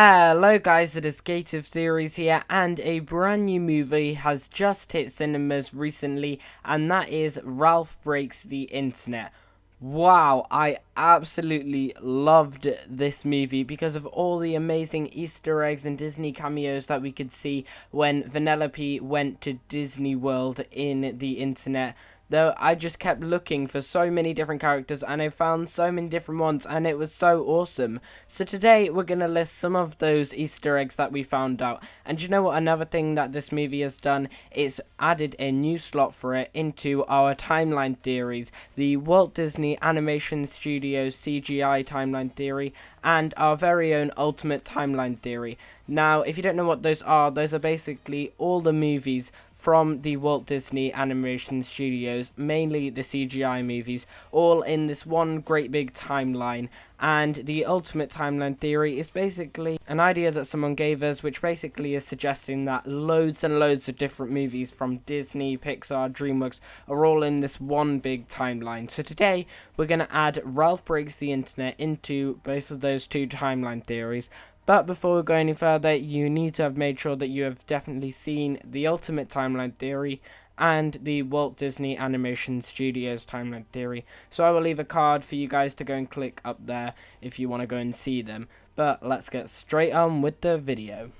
Hello guys, it is Gate of Theories here, and a brand new movie has just hit cinemas recently, and that is Ralph Breaks the Internet. Wow, I absolutely loved this movie because of all the amazing Easter eggs and Disney cameos that we could see when Vanellope went to Disney World in the internet. Though I just kept looking for so many different characters and I found so many different ones and it was so awesome. So today we're going to list some of those Easter eggs that we found out. And you know what, another thing that this movie has done, it's added a new slot for it into our timeline theories. The Walt Disney Animation Studios CGI timeline theory and our very own ultimate timeline theory. Now, if you don't know what those are basically all the movies from the Walt Disney Animation Studios, mainly the CGI movies, all in this one great big timeline. And the ultimate timeline theory is basically an idea that someone gave us, which basically is suggesting that loads and loads of different movies from Disney, Pixar, DreamWorks are all in this one big timeline. So today we're going to add Ralph Breaks the Internet into both of those two timeline theories. But before we go any further, you need to have made sure that you have definitely seen the Ultimate Timeline Theory and the Walt Disney Animation Studios Timeline Theory. So I will leave a card for you guys to go and click up there if you want to go and see them. But let's get straight on with the video.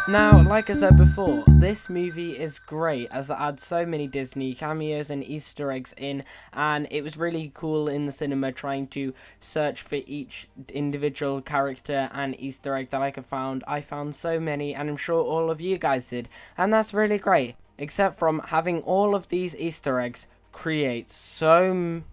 Now, like I said before, this movie is great as it adds so many Disney cameos and Easter eggs in, and it was really cool in the cinema trying to search for each individual character and Easter egg that I could find. I found so many, and I'm sure all of you guys did, and that's really great. Except from having all of these Easter eggs creates so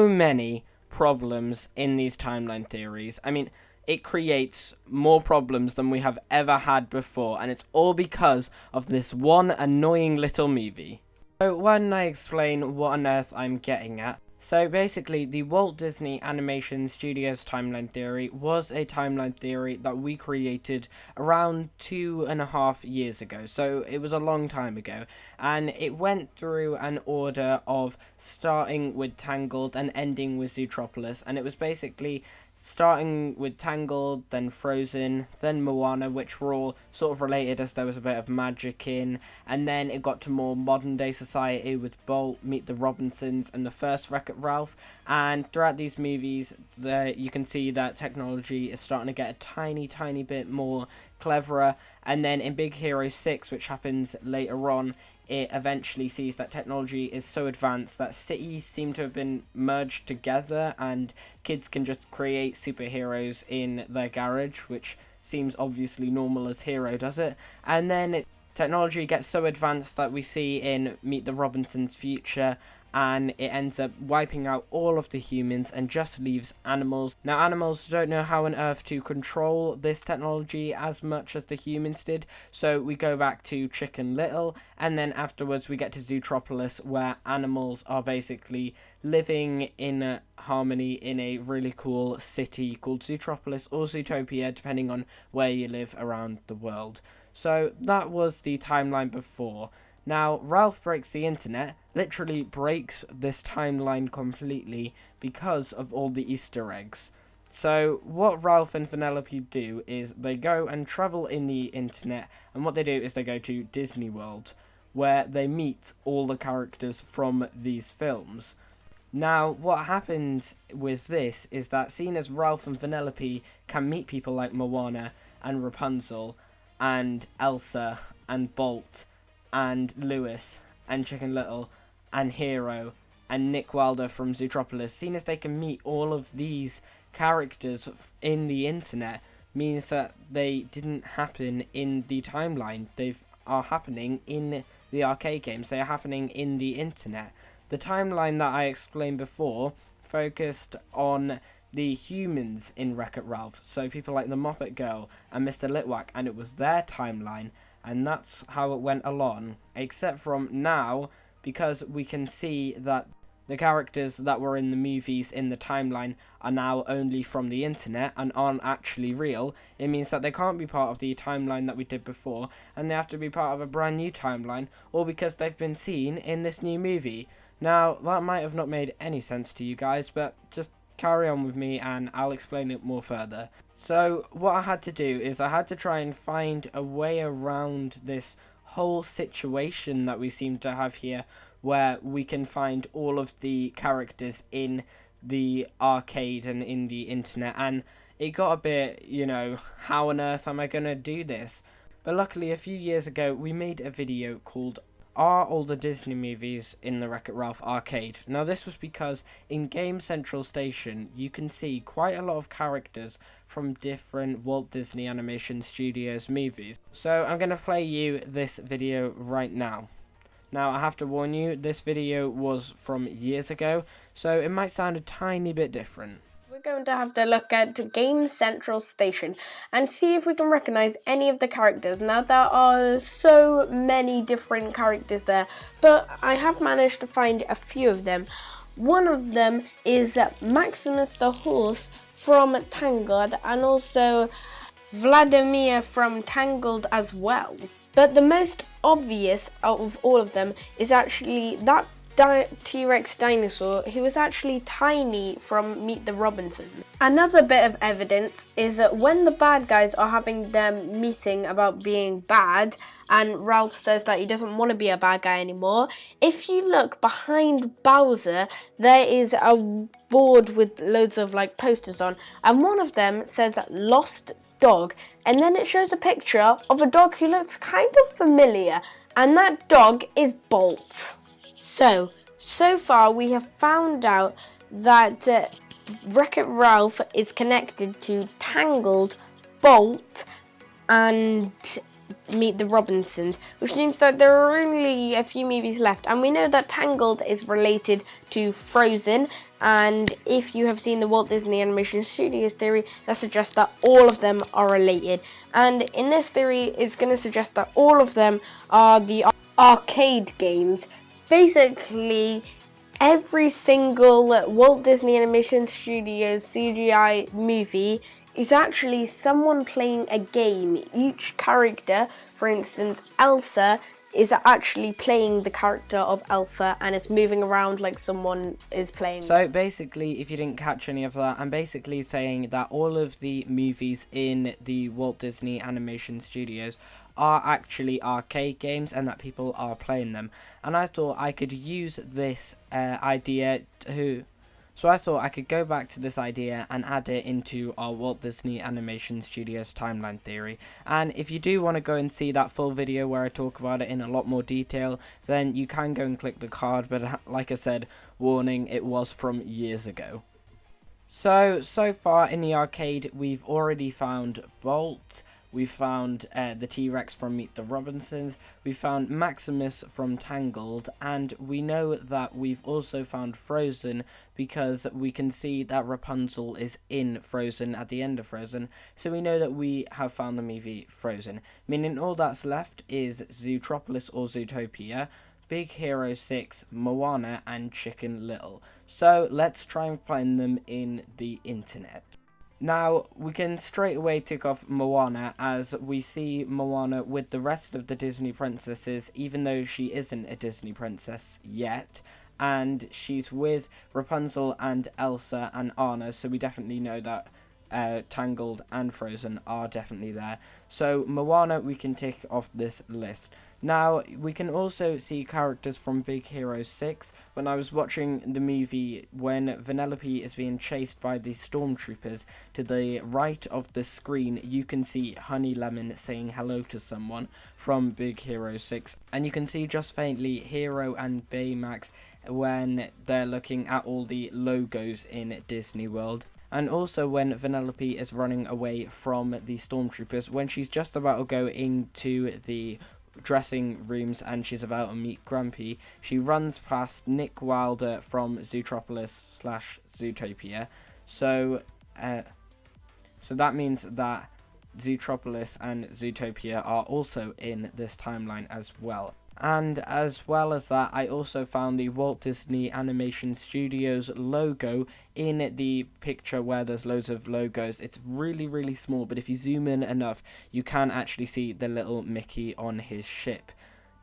many problems in these timeline theories. I mean, it creates more problems than we have ever had before, and it's all because of this one annoying little movie. So why don't I explain what on earth I'm getting at? So basically, the Walt Disney Animation Studios timeline theory was a timeline theory that we created around 2.5 years ago. So it was a long time ago, and it went through an order of starting with Tangled and ending with Zootropolis, and it was basically starting with Tangled, then Frozen, then Moana, which were all sort of related as there was a bit of magic in, and then it got to more modern day society with Bolt, Meet the Robinsons, and the first Wreck-It Ralph. And throughout these movies, you can see that technology is starting to get a tiny bit more cleverer, and then in Big Hero 6, which happens later on, it eventually sees that technology is so advanced that cities seem to have been merged together and kids can just create superheroes in their garage, which seems obviously normal as Hero does it. And then technology gets so advanced that we see in Meet the Robinsons' future, and it ends up wiping out all of the humans and just leaves animals. Now, animals don't know how on earth to control this technology as much as the humans did, so we go back to Chicken Little, and then afterwards we get to Zootropolis, where animals are basically living in harmony in a really cool city called Zootropolis or Zootopia, depending on where you live around the world. So that was the timeline before. Now, Ralph Breaks the Internet literally breaks this timeline completely because of all the Easter eggs. So, what Ralph and Vanellope do is they go and travel in the internet, and what they do is they go to Disney World, where they meet all the characters from these films. Now, what happens with this is that, seeing as Ralph and Vanellope can meet people like Moana and Rapunzel and Elsa and Bolt and Lewis and Chicken Little and Hero and Nick Wilder from Zootropolis, seeing as they can meet all of these characters in the internet, means that they didn't happen in the timeline. They are happening in the arcade games. They are happening in the internet. The timeline that I explained before focused on the humans in Wreck-It Ralph, so people like the Muppet Girl and Mr. Litwack, and it was their timeline. And that's how it went along, except from now, because we can see that the characters that were in the movies in the timeline are now only from the internet and aren't actually real. It means that they can't be part of the timeline that we did before, and they have to be part of a brand new timeline, all because they've been seen in this new movie. Now, that might have not made any sense to you guys, but just carry on with me and I'll explain it more further. So, what I had to do is I had to try and find a way around this whole situation that we seem to have here, where we can find all of the characters in the arcade and in the internet, and it got a bit, how on earth am I gonna do this? But luckily, a few years ago, we made a video called Are All the Disney Movies in the Wreck-It Ralph Arcade? Now, this was because in Game Central Station, you can see quite a lot of characters from different Walt Disney Animation Studios movies. So, I'm going to play you this video right now. Now, I have to warn you, this video was from years ago, so it might sound a tiny bit different. We're going to have to look at Game Central Station and see if we can recognise any of the characters. Now, there are so many different characters there, but I have managed to find a few of them. One of them is Maximus the Horse from Tangled, and also Vladimir from Tangled as well. But the most obvious out of all of them is actually that T-Rex dinosaur who was actually Tiny from Meet the Robinsons. Another bit of evidence is that when the bad guys are having their meeting about being bad and Ralph says that he doesn't want to be a bad guy anymore, if you look behind Bowser, there is a board with loads of posters on, and one of them says Lost Dog, and then it shows a picture of a dog who looks kind of familiar, and that dog is Bolt. So far we have found out that Wreck-It Ralph is connected to Tangled, Bolt, and Meet the Robinsons, which means that there are only a few movies left, and we know that Tangled is related to Frozen, and if you have seen the Walt Disney Animation Studios theory, that suggests that all of them are related, and in this theory it's going to suggest that all of them are the arcade games. Basically, every single Walt Disney Animation Studios CGI movie is actually someone playing a game. Each character, for instance, Elsa, is actually playing the character of Elsa and is moving around like someone is playing. So basically, if you didn't catch any of that, I'm basically saying that all of the movies in the Walt Disney Animation Studios are actually arcade games and that people are playing them. And I thought I could use this idea So I thought I could go back to this idea and add it into our Walt Disney Animation Studios timeline theory. And if you do want to go and see that full video where I talk about it in a lot more detail, then you can go and click the card, but like I said, warning, it was from years ago. So far in the arcade, we've already found Bolt, we found the T-Rex from Meet the Robinsons, we found Maximus from Tangled, and we know that we've also found Frozen because we can see that Rapunzel is in Frozen at the end of Frozen, so we know that we have found the movie Frozen, meaning all that's left is Zootropolis or Zootopia, Big Hero 6, Moana, and Chicken Little. So let's try and find them in the internet. Now, we can straight away tick off Moana, as we see Moana with the rest of the Disney princesses, even though she isn't a Disney princess yet, and she's with Rapunzel and Elsa and Anna, so we definitely know that Tangled and Frozen are definitely there. So Moana we can tick off this list. Now, we can also see characters from Big Hero 6. When I was watching the movie, when Vanellope is being chased by the stormtroopers, to the right of the screen, you can see Honey Lemon saying hello to someone from Big Hero 6. And you can see just faintly Hero and Baymax when they're looking at all the logos in Disney World. And also when Vanellope is running away from the stormtroopers, when she's just about to go into the dressing rooms and she's about to meet Grumpy, she runs past Nick Wilder from Zootropolis/Zootopia. So that means that Zootropolis and Zootopia are also in this timeline as well. And as well as that, I also found the Walt Disney Animation Studios logo in the picture where there's loads of logos. It's really, really small, but if you zoom in enough, you can actually see the little Mickey on his ship.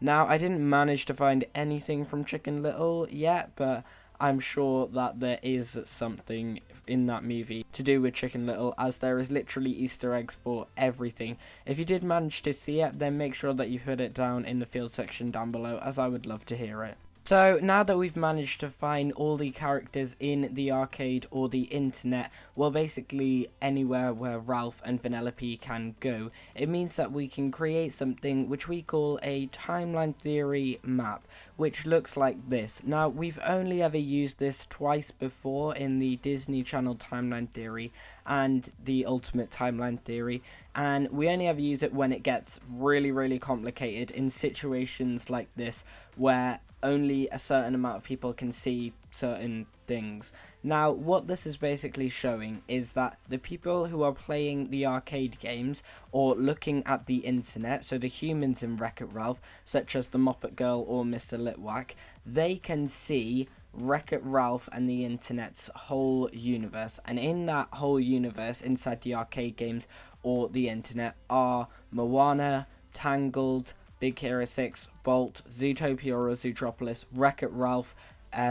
Now, I didn't manage to find anything from Chicken Little yet, but I'm sure that there is something in that movie to do with Chicken Little, as there is literally Easter eggs for everything. If you did manage to see it, then make sure that you put it down in the field section down below, as I would love to hear it. So now that we've managed to find all the characters in the arcade or the internet, well, basically anywhere where Ralph and Vanellope can go, it means that we can create something which we call a timeline theory map, which looks like this. Now, we've only ever used this twice before in the Disney Channel timeline theory and the Ultimate Timeline theory, and we only ever use it when it gets really complicated in situations like this where only a certain amount of people can see certain things. Now, what this is basically showing is that the people who are playing the arcade games or looking at the internet, so the humans in Wreck-It Ralph, such as the Moppet Girl or Mr. Litwack, they can see Wreck-It Ralph and the internet's whole universe. And in that whole universe, inside the arcade games or the internet, are Moana, Tangled, Big Hero 6, Walt, Zootopia or Zootropolis, Wreck-It Ralph,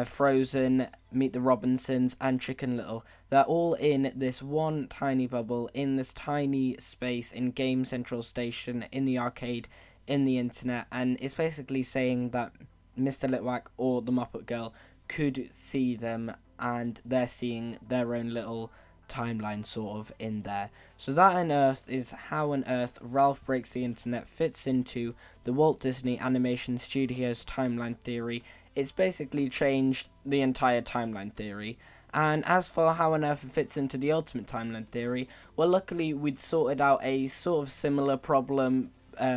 Frozen, Meet the Robinsons, and Chicken Little. They're all in this one tiny bubble, in this tiny space, in Game Central Station, in the arcade, in the internet, and it's basically saying that Mr. Litwack or the Muppet Girl could see them, and they're seeing their own little timeline sort of in there. So that on Earth is how on Earth Ralph Breaks the Internet fits into the Walt Disney Animation Studios timeline theory. It's basically changed the entire timeline theory. And as for how on Earth it fits into the Ultimate Timeline theory, well, luckily we'd sorted out a sort of similar problem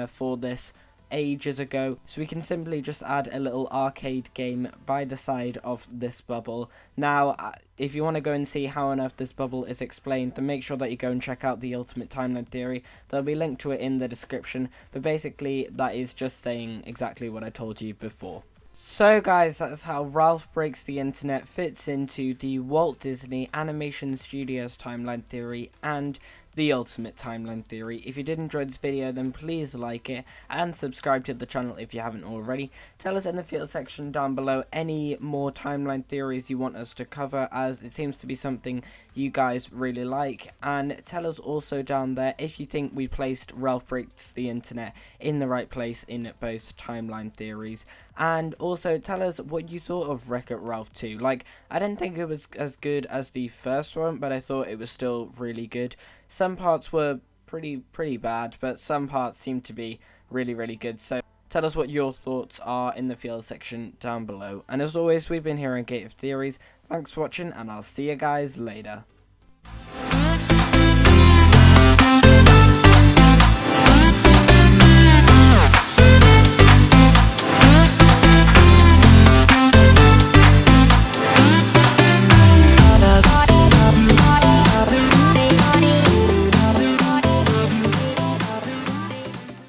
for this ages ago, so we can simply just add a little arcade game by the side of this bubble. Now, if you want to go and see how on earth this bubble is explained, then make sure that you go and check out the Ultimate Timeline theory. There'll be a link to it in the description, but basically that is just saying exactly what I told you before. So guys, that's how Ralph Breaks the Internet fits into the Walt Disney Animation Studios timeline theory and the Ultimate Timeline theory. If you did enjoy this video, then please like it and subscribe to the channel if you haven't already. Tell us in the field section down below any more timeline theories you want us to cover, as it seems to be something you guys really like. And tell us also down there if you think we placed Ralph Breaks the Internet in the right place in both timeline theories. And also tell us what you thought of Wreck-It Ralph 2. Like, I didn't think it was as good as the first one, but I thought it was still really good. Some parts were pretty bad, but some parts seemed to be really good. So tell us what your thoughts are in the field section down below. And as always, we've been here on Gate of Theories. Thanks for watching, and I'll see you guys later.